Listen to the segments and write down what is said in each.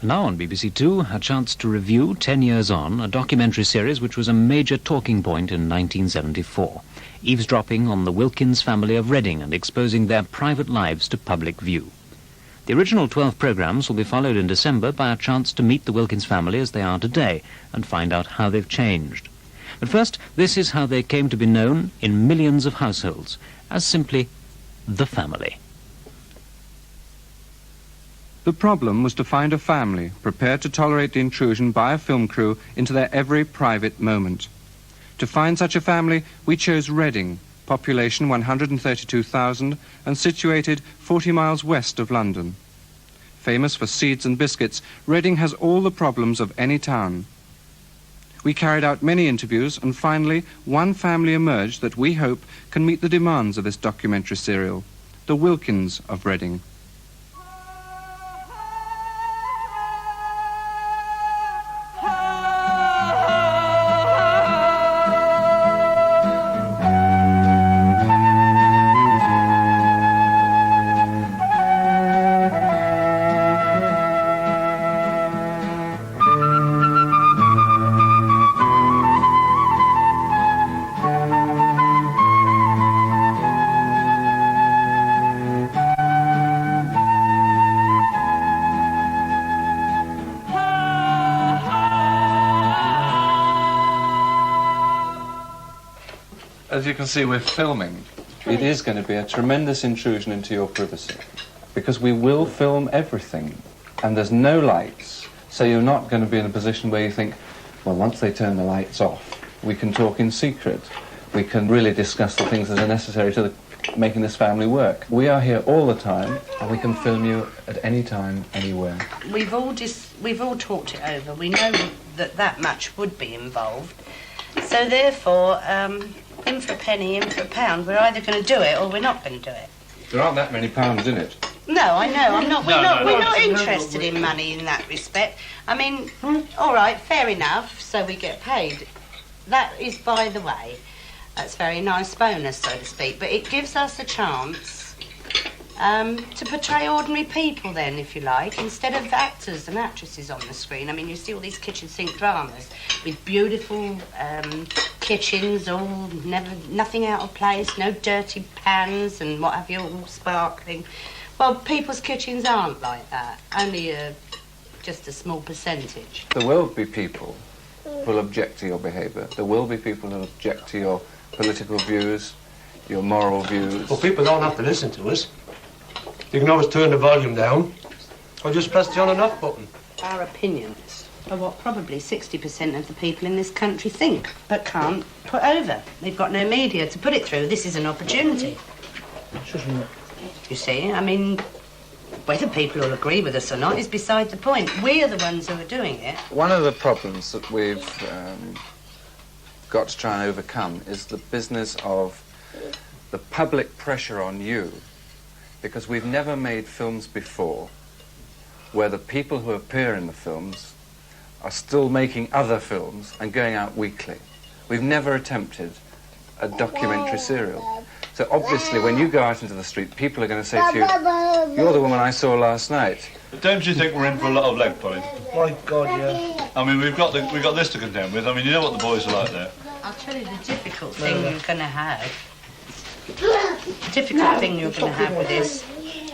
Now on BBC Two, a chance to review, 10 years on, a documentary series which was a major talking point in 1974, eavesdropping on the Wilkins family of Reading and exposing their private lives to public view. The original 12 programmes will be followed in December by a chance to meet the Wilkins family as they are today and find out how they've changed. But first, this is how they came to be known in millions of households as simply the family. The problem was to find a family prepared to tolerate the intrusion by a film crew into their every private moment. To find such a family, we chose Reading, population 132,000 and situated 40 miles west of London. Famous for seeds and biscuits, Reading has all the problems of any town. We carried out many interviews and finally one family emerged that we hope can meet the demands of this documentary serial, the Wilkins of Reading. As you can see, we're filming. It is going to be a tremendous intrusion into your privacy because we will film everything and there's no lights, so you're not going to be in a position where you think, well, once they turn the lights off, we can talk in secret. We can really discuss the things that are necessary to making this family work. We are here all the time and we can film you at any time, anywhere. We've all talked it over. We know that much would be involved. So therefore, in for a penny, in for a pound, we're either going to do it or we're not going to do it. There aren't that many pounds in it. No, I know, I'm not. We're not interested in money in that respect. I mean, all right, fair enough, so we get paid. That is, by the way, that's a very nice bonus, so to speak, but it gives us a chance to portray ordinary people then, if you like, instead of actors and actresses on the screen. I mean, you see all these kitchen sink dramas with beautiful kitchens, all nothing out of place, no dirty pans and what have you, all sparkling. Well, people's kitchens aren't like that, only just a small percentage. There will be people who will object to your behaviour. There will be people who will object to your political views, your moral views. Well, people don't have to listen to us. You can always turn the volume down or just press the on and off button. Our opinions are what probably 60% of the people in this country think, but can't put over. They've got no media to put it through. This is an opportunity. You see, I mean, whether people will agree with us or not is beside the point. We are the ones who are doing it. One of the problems that we've got to try and overcome is the business of the public pressure on you, because we've never made films before where the people who appear in the films are still making other films and going out weekly. We've never attempted a documentary serial. So obviously when you go out into the street, people are going to say to you, you're the woman I saw last night. But don't you think we're in for a lot of leg pulling? My God, yeah. I mean, we've got this to contend with. I mean, you know what the boys are like there. I'll tell you the difficult thing you're going to have. The difficult thing you're going to have with this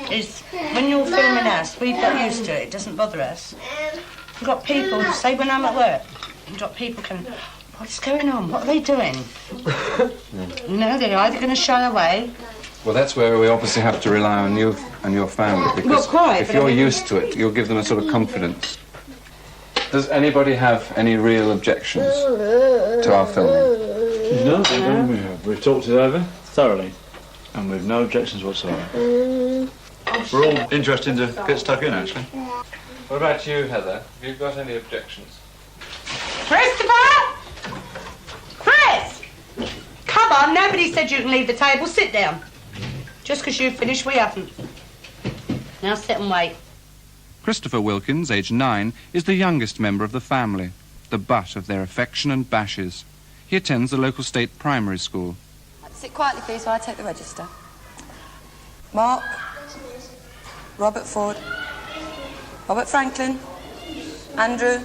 is when you're filming us, we've got used to it. It doesn't bother us. We've got people, say when I'm at work, you've got people coming, what's going on? What are they doing? You know, they're either going to shy away. Well, that's where we obviously have to rely on you and your family, because if you're used to it, you'll give them a sort of confidence. Does anybody have any real objections to our filming? No, we have. We've talked it over thoroughly, and we've no objections whatsoever. We're all interested to get stuck in, actually. What about you, Heather? Have you got any objections? Christopher! Chris! Come on, nobody said you can leave the table. Sit down. Just because you've finished, we haven't. Now sit and wait. Christopher Wilkins, aged 9, is the youngest member of the family, the butt of their affection and bashes. He attends the local state primary school. Sit quietly, please, while I take the register. Mark, Robert Ford, Robert Franklin, Andrew.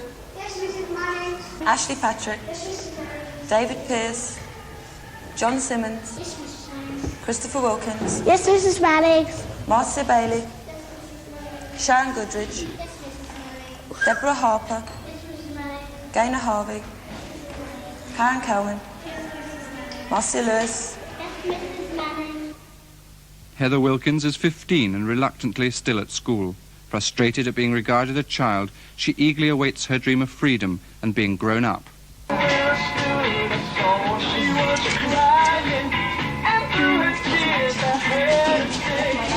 Ashley Patrick. David Pearce. John Simmons. Christopher Wilkins. Yes, Mrs. Mannix. Marcia Bailey. Sharon Goodridge. Deborah Harper. Gaynor Harvey. Karen Cohen. Marcia Lewis. Heather Wilkins is 15 and reluctantly still at school. Frustrated at being regarded as a child, she eagerly awaits her dream of freedom and being grown up.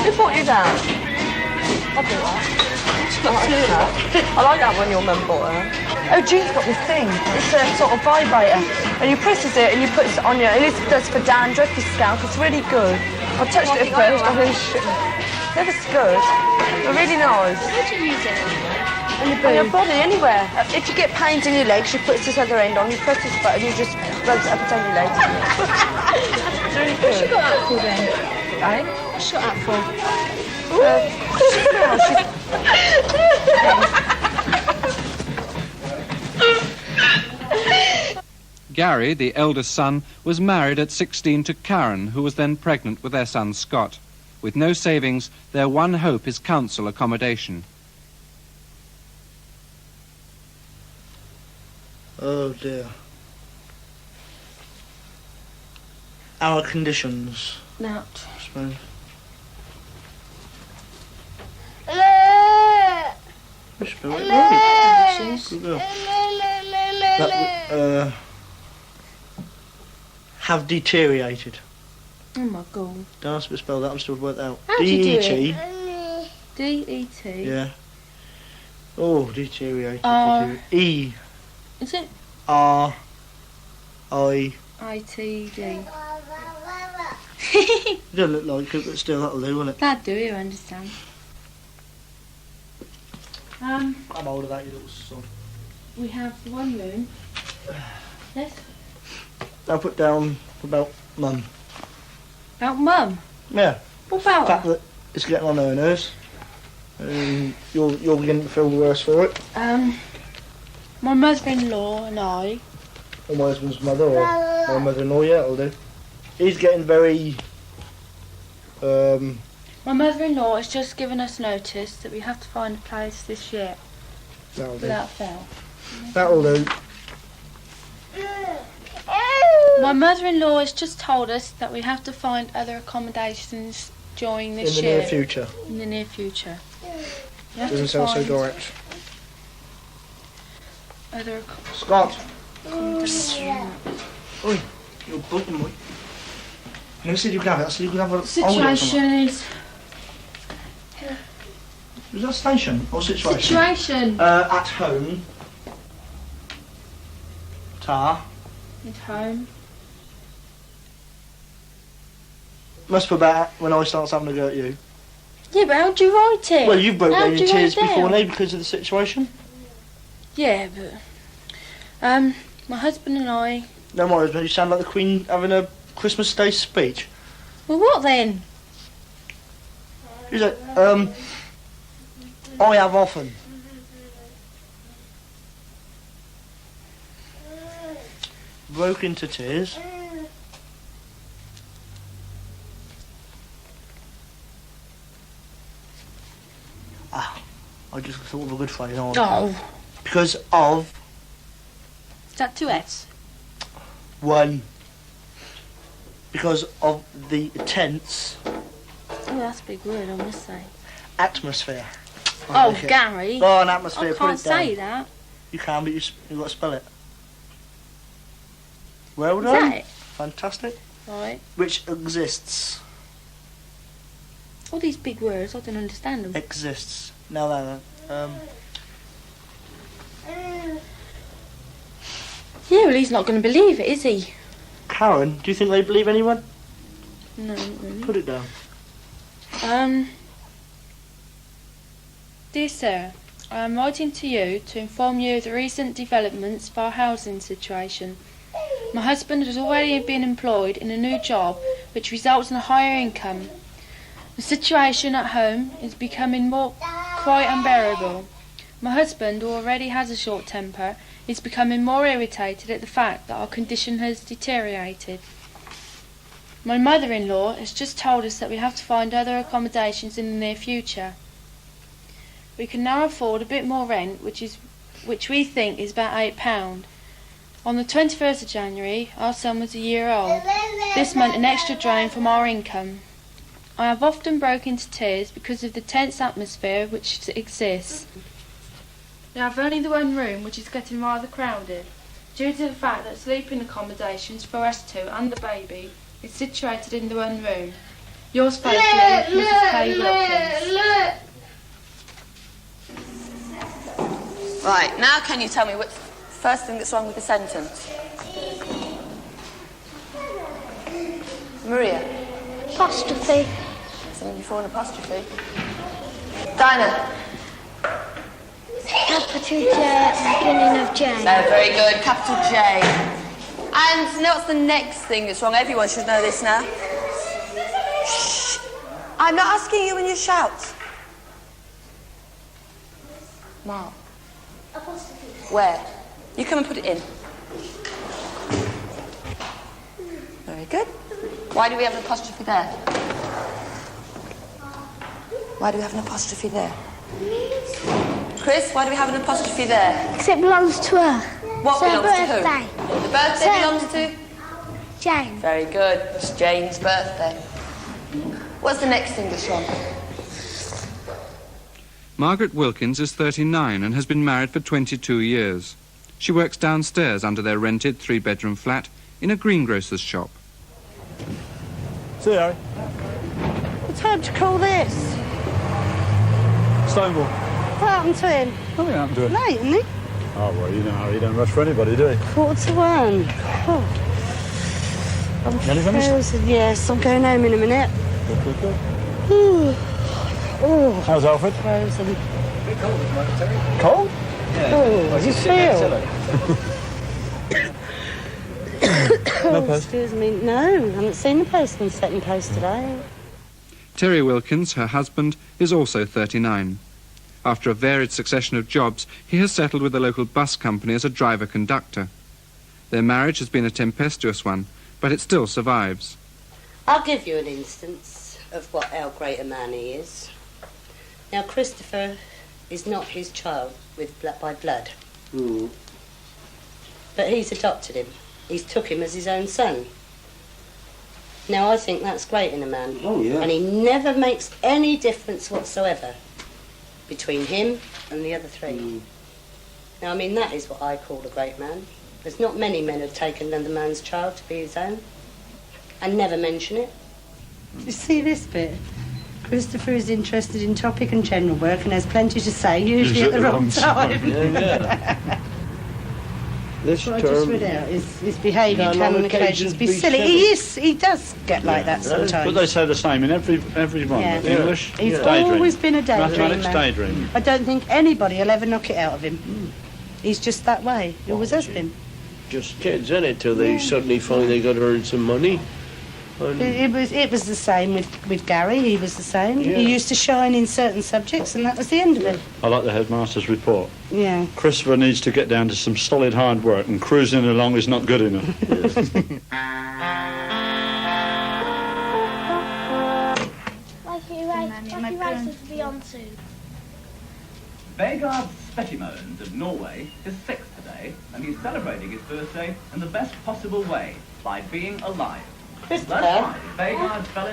Who brought you down? I bought her. I like that when your mum bought her. Oh, Jean's got this thing. It's a sort of vibrator. And you presses it and you put it on your... It does for dandruff, your scalp. It's really good. I touched it at first. I think it's good. They're really nice. Where do you use it? On your body, anywhere. If you get pains in your legs, you put this other end on, you press this button, you just rub it up and down your legs. It's really good. What's she got that for then? Eh? What's she got that for? Gary, the eldest son, was married at 16 to Karen, who was then pregnant with their son Scott. With no savings, their one hope is council accommodation. Oh dear. Our conditions. No. I suppose. Good girl. That have deteriorated. Oh my God. Don't ask me to spell that, I'm still worked out. How do you do D-E-T. it? D-E-T? Yeah. Oh, deteriorated. E. Is it? R. I. I-T-D. You don't look like it, but still that'll do, won't it? That do, you understand. I'm older than that, you little son. We have one room. Yes? I'll put down about Mum. About Mum? Yeah. What about The fact her? that it's getting on her nerves. You're beginning to feel worse for it. My mother-in-law and I. Or my husband's mother, or my mother-in-law, yeah, it'll do. He's getting very... My mother-in-law has just given us notice that we have to find a place this year. That'll do. Without fail. That'll do. My mother-in-law has just told us that we have to find other accommodations during this year. In the near future. In the near future. We have Doesn't to sound so find direct. Other Scott! accommodations. Oi, you're biting me. I never said you could have it, I said you could have a... Situation is... Was that station or situation? Situation. At home. Tar. At home. Must be better when I start having a go at you. Yeah, but how'd you write it? Well, you broke down How'd your you write tears it before down? me because of the situation. Yeah, but... my husband and I... No, my husband, you sound like the Queen having a Christmas Day speech. Well, what then? He's like, I have often. Broke into tears. I just thought of a good phrase. Oh. Because of Is that two F's? one. Because of the tense Oh, that's a big word, I must say. atmosphere. I Oh, like it. Gary. Oh, an atmosphere. I Put can't it down. say that. You can, but you've got to spell it. Well Is done. that it? Fantastic. Right. Which exists. All these big words, I don't understand them. Exists. Now that. Yeah, well, he's not going to believe it, is he? Karen, do you think they believe anyone? No, not really. Put it down. Dear Sir, I am writing to you to inform you of the recent developments of our housing situation. My husband has already been employed in a new job which results in a higher income. The situation at home is becoming quite unbearable. My husband, who already has a short temper, is becoming more irritated at the fact that our condition has deteriorated. My mother-in-law has just told us that we have to find other accommodations in the near future. We can now afford a bit more rent, which we think is about £8. On the 21st of January, our son was a year old. This meant an extra drain from our income. I have often broken into tears because of the tense atmosphere which exists. We have only the one room, which is getting rather crowded, due to the fact that sleeping accommodations for us two and the baby is situated in the one room. Yours faithfully, Mrs. K. Wilkins. Right, now can you tell me what's the first thing that's wrong with the sentence? Maria? Apostrophe. Something before an apostrophe. Dinah? Capital J at the beginning of J. No, very good. Capital J. And you know what's the next thing that's wrong? Everyone should know this now. Shh. I'm not asking you when you shout. Mark. Apostrophe. Where? You come and put it in. Very good. Why do we have an apostrophe there? Why do we have an apostrophe there? Chris, why do we have an apostrophe there? Because it belongs to her. What it's belongs her birthday. to who? The birthday belongs to? Jane. Very good. It's Jane's birthday. What's the next thing that's wrong? Margaret Wilkins is 39 and has been married for 22 years. She works downstairs under their rented 3-bedroom flat in a greengrocer's shop. See you, Harry. What time to call this? Stonewall. What happened to him? Nothing happened to him. Late, isn't he? Oh, well, you know how he don't rush for anybody, do he? 1:45. Oh. I'm Nearly finished? frozen. Yes, I'm going home in a minute. Good. Oh. How's Alfred? Frozen. Cold? Oh, how do you feel? No post? Excuse me. No, I haven't seen the postman setting post today. Terry Wilkins, her husband, is also 39. After a varied succession of jobs, he has settled with the local bus company as a driver-conductor. Their marriage has been a tempestuous one, but it still survives. I'll give you an instance of how great a man he is. Now, Christopher is not his child by blood. Mm. But he's adopted him. He's took him as his own son. Now, I think that's great in a man. Oh, yeah. And he never makes any difference whatsoever between him and the other three. Mm. Now, I mean, that is what I call a great man. There's not many men who've taken another man's child to be his own and never mention it. You see this bit? Christopher is interested in topic and general work and has plenty to say, usually at the wrong time. Yeah. This What I term... just read out is behaviour Yeah, can on on occasions be silly. He does get like that sometimes. But they say the same in every one. Yeah. English, He's daydream. always been a daydreamer. Mathematics, daydream. I don't think anybody will ever knock it out of him. He's just that way. He always has been. Just kids, isn't it? Till they suddenly find they got to earn some money. And It was the same with Gary. He was the same. Yeah. He used to shine in certain subjects, and that was the end of it. I like the headmaster's report. Yeah. Christopher needs to get down to some solid hard work, and cruising along is not good enough. Mikey races to be on soon. Vegard Spetimoens of Norway is 6 today, and he's celebrating his birthday in the best possible way, by being alive. Christopher,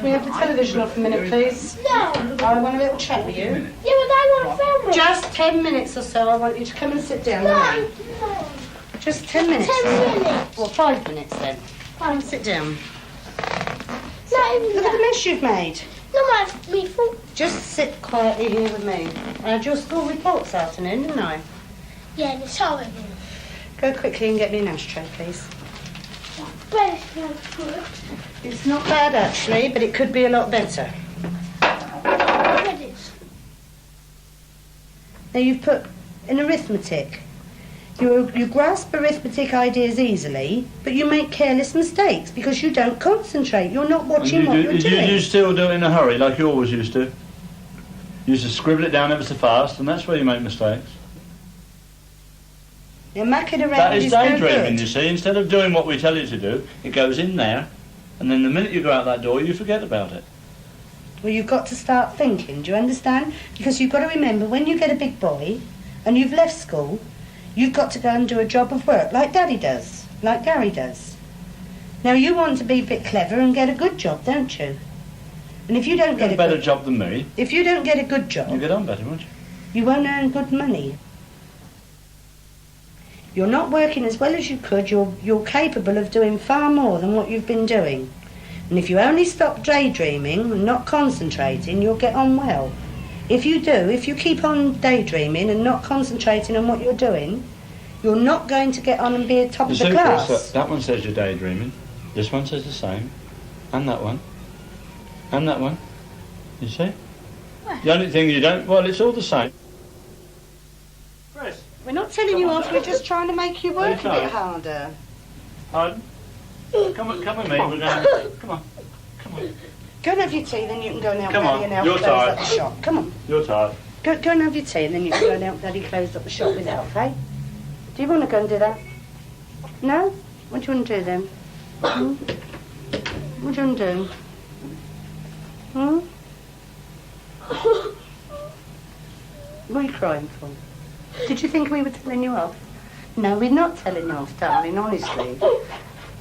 we have the television off a minute, please. No. I want a little chat with you. Yeah, but I want to film it. Just 10 minutes or so. I want you to come and sit down with me. Just 10 minutes. 10 minutes. Well, 5 minutes then. Come and sit down. Not even Look at the that. mess you've made. Not me fault. Just sit quietly here with me. I had your school report this afternoon, didn't I? Yeah, it's horrible. Go quickly and get me an ashtray, please. But it's not good. It's not bad, actually, but it could be a lot better. It is. Now, you've put in arithmetic. You grasp arithmetic ideas easily, but you make careless mistakes because you don't concentrate. You're not watching what you're doing. You still do it in a hurry, like you always used to. You used to scribble it down ever so fast, and that's where you make mistakes. You're mucking around. That is is no daydreaming, good. you see. Instead of doing what we tell you to do, it goes in there, and then the minute you go out that door, you forget about it. Well, you've got to start thinking, do you understand? Because you've got to remember, when you get a big boy and you've left school, you've got to go and do a job of work, like Daddy does, like Gary does. Now, you want to be a bit clever and get a good job, don't you? And if you don't get a better job than me. If you don't get a good job, You'll get on better, won't you? you won't earn good money. You're not working as well as you could. You're capable of doing far more than what you've been doing. And if you only stop daydreaming and not concentrating, you'll get on well. If you keep on daydreaming and not concentrating on what you're doing, you're not going to get on and be at top of the class. Chris, that one says you're daydreaming. This one says the same. And that one. And that one. You see? The only thing you don't... Well, it's all the same. Chris. We're not telling you off, we're just trying to make you work a bit harder. Pardon? Come with me, we're going... Come on. Go and have your tea, then you can go and help Come on, Daddy and help you're close tired. up the shop. Come on. You're tired. Go and have your tea, and then you can go and help Daddy close up the shop with help, eh? Do you want to go and do that? No? What do you want to do then? Hmm? What do you want to do? Hmm? What are you crying for? Did you think we were telling you off? No, we're not telling you off, darling, honestly.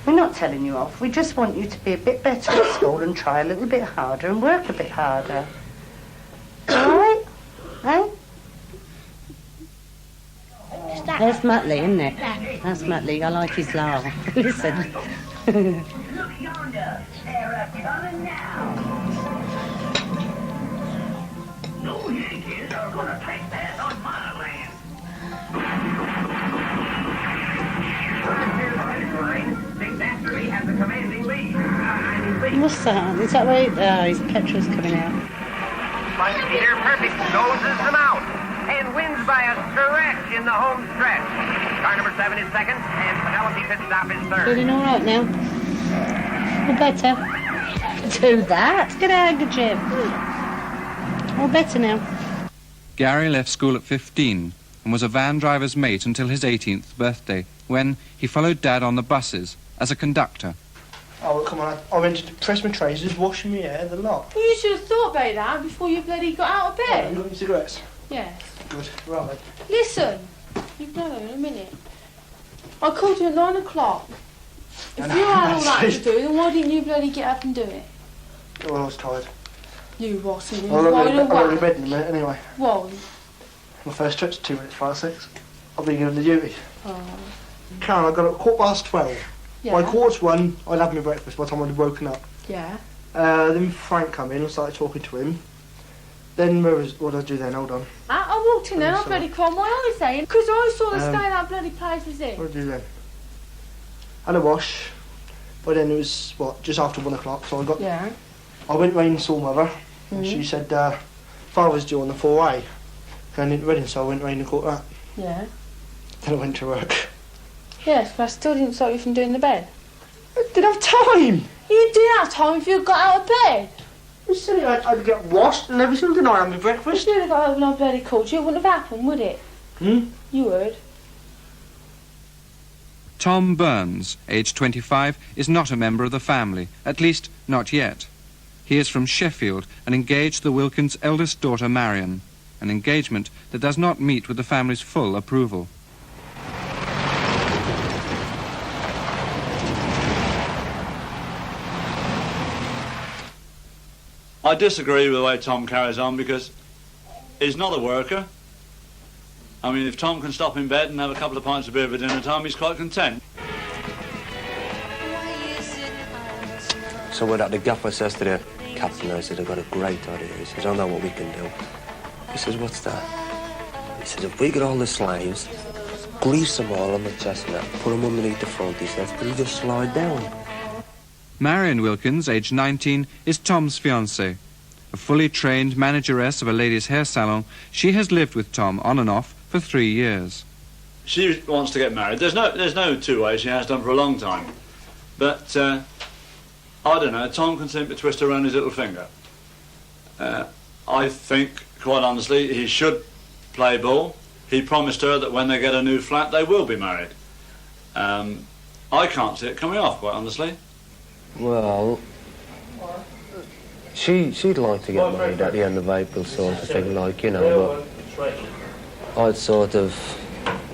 We're not telling you off. We just want you to be a bit better at school and try a little bit harder and work a bit harder. All right? Eh? That's Muttley, isn't it? That's Muttley. I like his laugh. Listen. Look yonder. They're coming now. No Yankees are gonna trespass on my land. Big Factory has a commanding lead. What's that? Is that where his petrol's coming out? But Peter Perfect noses them out and wins by a stretch in the home stretch. Car number 7 is second, and Penelope pit stop is third. Feeling all right now? Or better? Do that? Get a handkerchief. All better now. Gary left school at 15 and was a van driver's mate until his 18th birthday, when he followed Dad on the buses as a conductor. Oh, come on, I went to press my trousers, washing my hair, the lot. Well, you should have thought about that before you bloody got out of bed. You got any cigarettes? Yes. Good, right. Listen, you've done it in a minute. I called you at 9 o'clock. If you had all that to do, then why didn't you bloody get up and do it? Well, I was tired. You wasn't. I'll go to bed in a minute anyway. Why? My first trip's 2 minutes past 6. I'll be given the duty. Oh. Karen, I got up at 12:15. Yeah. By 1:45, I'd have my breakfast by the time I'd woken up. Yeah. Then Frank come in and started talking to him. Then what did I do then? Hold on. I walked in there, I bloody cried my eyes out because I saw the state that bloody place was in. What did I do then? Had a wash. But then it was, just after 1 o'clock, so I got... Yeah. I went round and saw Mother, and she said, Father's due on the 4A, going into Reading, so I went round and caught that. Yeah. Then I went to work. Yes, but I still didn't stop you from doing the bed. I didn't have time! You did have time if you got out of bed. You said I'd get washed and everything, didn't I, have my breakfast? If you'd have got over and I bloody called you, it wouldn't have happened, would it? You would. Tom Burns, aged 25, is not a member of the family, at least not yet. He is from Sheffield and engaged to the Wilkins' eldest daughter, Marion, an engagement that does not meet with the family's full approval. I disagree with the way Tom carries on because he's not a worker. I mean, if Tom can stop in bed and have a couple of pints of beer at dinner time, he's quite content. So what the gaffer says to the captain, I said, I've got a great idea. He says, I know what we can do. He says, what's that? He says, if we get all the slaves, grease them all on the chestnut, put them underneath the front, he says, they'll just slide down. Marion Wilkins, aged 19, is Tom's fiancée. A fully trained manageress of a ladies' hair salon, she has lived with Tom on and off for 3 years. She wants to get married. There's no two ways. She has done for a long time. But, I don't know, Tom can seem to twist around his little finger. I think, quite honestly, he should play ball. he promised her that when they get a new flat, they will be married. I can't see it coming off, quite honestly. Well, she'd like to get married at the end of April, sort of thing, like, you know, but I'd sort of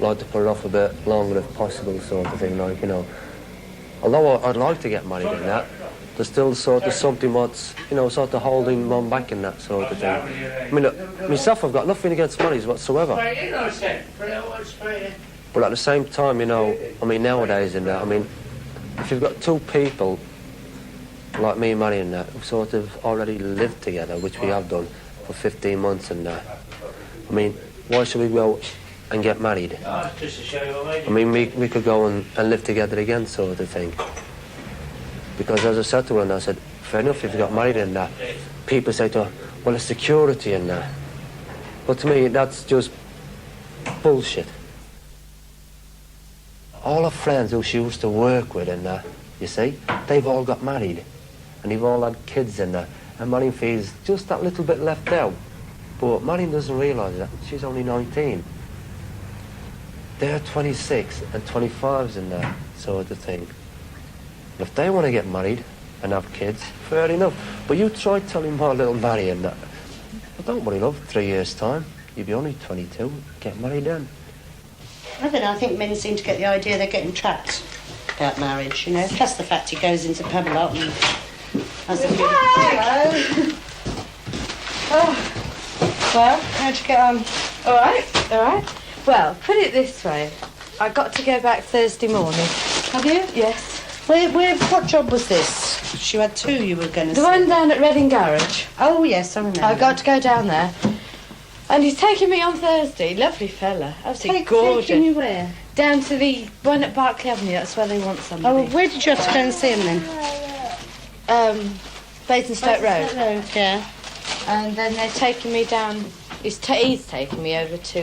like to put it off a bit longer if possible, sort of thing, like, you know. Although I'd like to get married in that, there's still sort of something what's, you know, sort of holding mum back in that sort of thing. I mean, look, myself, I've got nothing against marriage whatsoever. But at the same time, you know, I mean, nowadays in that, I mean, if you've got two people like me and Marion that who sort of already lived together, which we have done for 15 months and that, I mean, why should we go and get married? I mean, we could go and live together again, sort of thing. Because as I said to her, and I said, fair enough, if you got married and that, people say to her, well, it's security and that. But to me, that's just bullshit. All her friends who she used to work with and that, you see, they've all got married. And they've all had kids and that. And Marion feels just that little bit left out. But Marion doesn't realise that. She's only 19. They're 26 and 25s and that sort of thing. And if they want to get married and have kids, fair enough. But you try telling my little Marion that, well, don't worry, love, 3 years' time, you'll be only 22, get married then. I don't know, I think men seem to get the idea they're getting trapped about marriage, you know. Plus the fact he goes into pub a lot and has a Hello. Oh. Well, how'd you get on? All right. Well, put it this way. I got to go back Thursday morning. Have you? Yes. What job was this? You had two you were going to The one down at Reading Garage. Oh, yes, I remember. I got to go down there. And he's taking me on Thursday. Lovely fella. Absolutely gorgeous. Taking you where? Down to the one at Berkeley Avenue. That's where they want somebody. Oh, where did you have to go and see him then? Basingstoke Road. Yeah. And then they're taking me down. He's taking me over to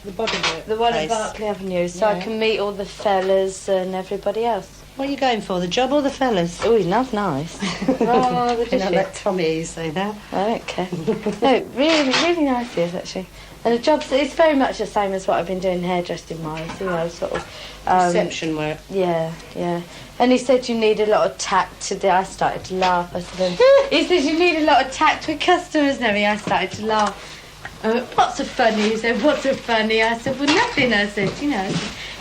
the bodywork. The one at Berkeley Avenue, so I can meet all the fellas and everybody else. What are you going for, the job or the fellas? Oh, he's not nice. Rather, did you let Tommy say that? I don't care. No, really nice he is, actually. And the job, it's very much the same as what I've been doing hairdressing-wise, you know, sort of... reception work. Yeah. And he said you need a lot of tact today. I started to laugh. I said, he said you need a lot of tact with customers and everything. I started to laugh. What's so funny? He said, what's so funny? I said, well, nothing. I said, you know,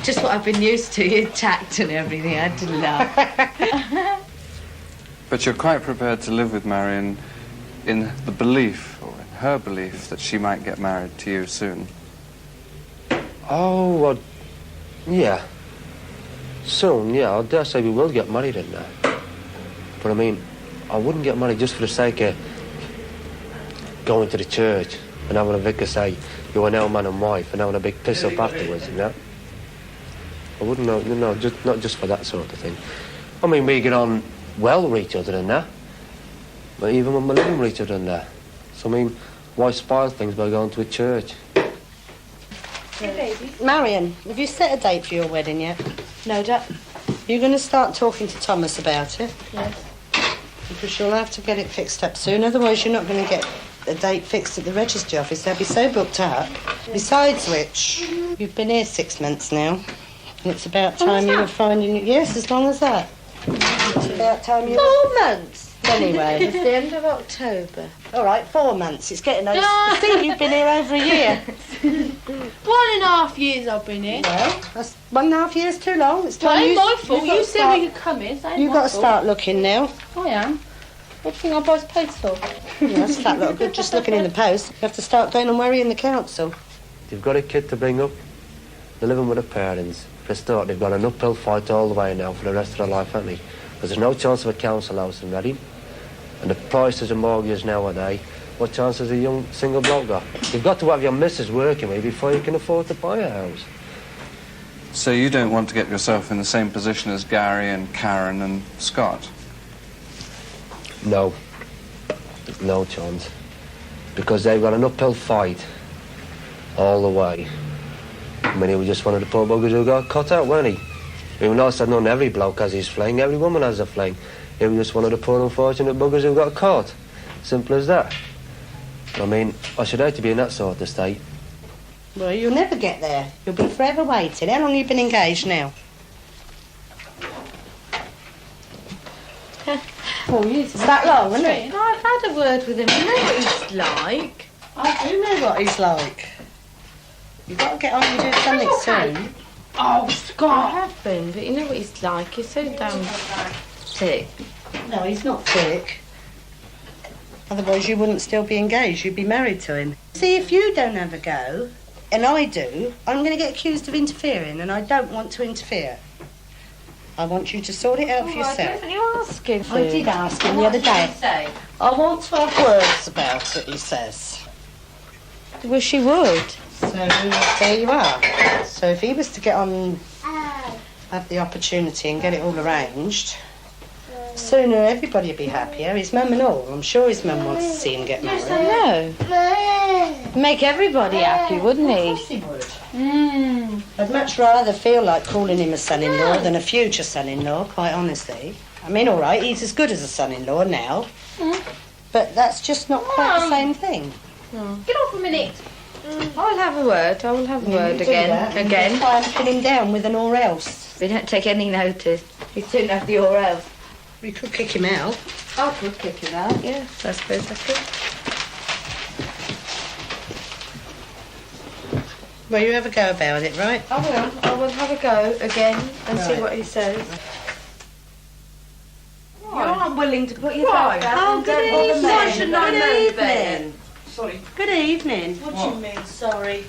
just what I've been used to, your tact and everything. I had to laugh. But you're quite prepared to live with Marion in the belief, or in her belief, that she might get married to you soon. Oh, well, yeah. Soon, yeah, I dare say we will get married in that. But I mean, I wouldn't get married just for the sake of going to the church and having a vicar say, you are now man and wife, and having a big piss up afterwards, you know? I wouldn't know, not just for that sort of thing. I mean, we get on well with each other and that. But even when we're living with each other and that. So, I mean, why spoil things by going to a church? Hey, baby. Marion, have you set a date for your wedding yet? No, Dad. You're going to start talking to Thomas about it? Yes. Because you'll have to get it fixed up soon, otherwise you're not going to get a date fixed at the registry office. They'll be so booked up. Besides which, you've been here 6 months now. And it's about time you were finding... Yes, as long as that. It's about time you... 4 months? Anyway. It's the end of October. All right, 4 months. It's getting... I think you've been here over a year. 1.5 years I've been here. Well, that's 1.5 years too long. It's time Well, ain't my fault. You said we could come in, so ain't You've my got to fault. start looking now. I am. What do you think I buy plates for? Yeah, that's a fat lot of good just looking in the post. You have to start going and worrying the council. You've got a kid to bring up. They're living with their parents. For a start, they've got an uphill fight all the way now for the rest of their life, haven't they? Because there's no chance of a council house in Reading. And the prices of mortgages nowadays, what chance has a young single bloke got? You've got to have your missus working with you before you can afford to buy a house. So you don't want to get yourself in the same position as Gary and Karen and Scott? No. There's no chance. Because they've got an uphill fight all the way. I mean, he was just one of the poor buggers who got cut out, weren't he? Even though I said not every bloke has his fling, every woman has a fling. He was just one of the poor unfortunate buggers who got caught. Simple as that. I mean, I should hate to be in that sort of state. Well, you'll never get there. You'll be forever waiting. How long have you been engaged now? 4 years. It's that long, isn't it? I've had a word with him. You know what he's like. I do know what he's like. You've got to get on and do something soon. Oh, Scott. I have been, but you know what he's like. He's so damn thick. No, he's not thick. Otherwise you wouldn't still be engaged. You'd be married to him. See, if you don't have a go, and I do, I'm going to get accused of interfering, and I don't want to interfere. I want you to sort it out for yourself. Didn't you ask him? I did ask him the other day. Say? I want to have words about it, he says. Wish he would. So there you are. So if he was to get on, have the opportunity and get it all arranged, sooner everybody would be happier. His mum and all. I'm sure his mum wants to see him get married. Yes, I know. Make everybody happy, wouldn't he? Of course he would. I'd much rather feel like calling him a son-in-law than a future son-in-law, quite honestly. I mean, all right, he's as good as a son-in-law now, but that's just not quite the same thing. Get off a minute. I'll have a word. I will have a word again. Again. Try and pin him down with an or else. We don't take any notice. We soon have the or else. We could kick him out. I could kick him out, yeah. I suppose I could. Well, you have a go about it, right? I will. I will have a go again and see what he says. You're unwilling to put your back down. Oh, good evening. Good evening. Sorry. Good evening. What do you mean, sorry?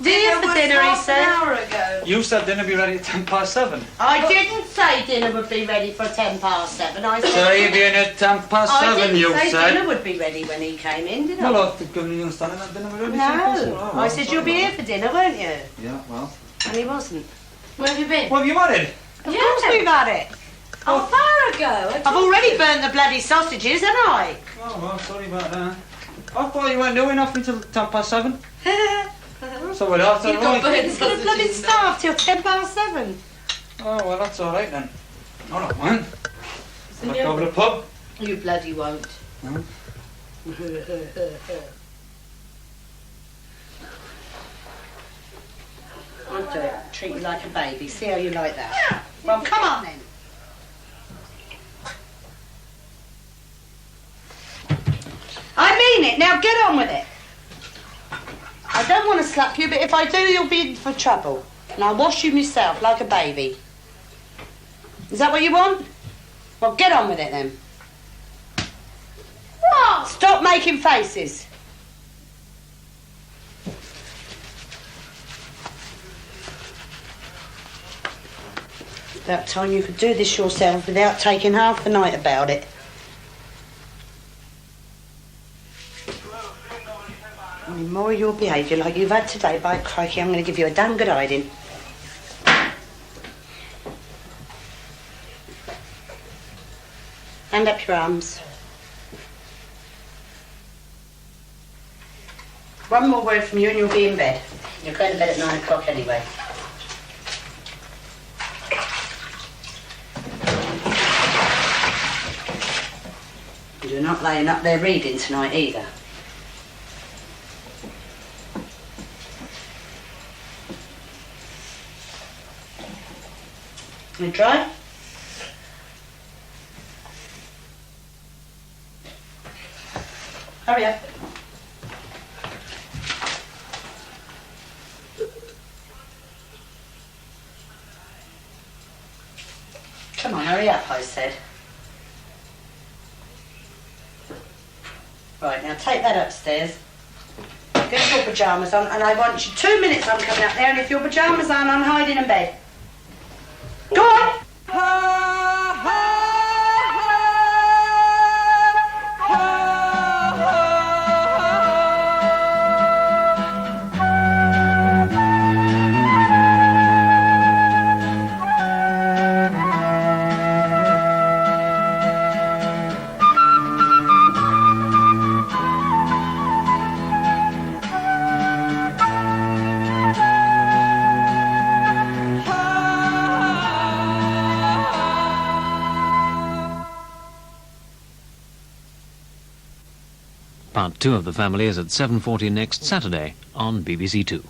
Dinner for dinner, he said. An hour ago. You said dinner be ready at 7:10. I didn't say dinner would be ready for 7:10. I said. So you'd be in at 7:10, you I didn't say said. dinner would be ready when he came in, did I? Well, I've given you understanding that dinner be ready. No. I said you'll be here for dinner, won't you? Yeah, well. And he wasn't. Where have you been? Well, have you married? Of course we've had it. An hour ago. I've already burnt the bloody sausages, haven't I? Oh, well, sorry about that. I thought you weren't doing nothing till 7:10. So what else? You've got burnt sausages. Bloody starved till 7:10. Oh, well, that's all right then. I don't mind. Back over the pub. You bloody won't. No. I'll do it. Treat you like a baby. See how you like that. Well, come on then. I mean it. Now get on with it. I don't want to slap you, but if I do, you'll be in for trouble. And I'll wash you myself like a baby. Is that what you want? Well, get on with it then. What? Stop making faces. About time you could do this yourself without taking half the night about it. The more your behaviour like you've had today, by crikey, I'm going to give you a damn good hiding. Hand up your arms. One more word from you and you'll be in bed. You're going to bed at 9 o'clock anyway. You're not laying up there reading tonight either. You dry? Hurry up. Come on, hurry up, I said. Right, now take that upstairs. Get your pyjamas on, and I want you 2 minutes, I'm coming up there, and if your pyjamas aren't on, hide in bed. Go on! Part 2 of The Family is at 7:40 next Saturday on BBC Two.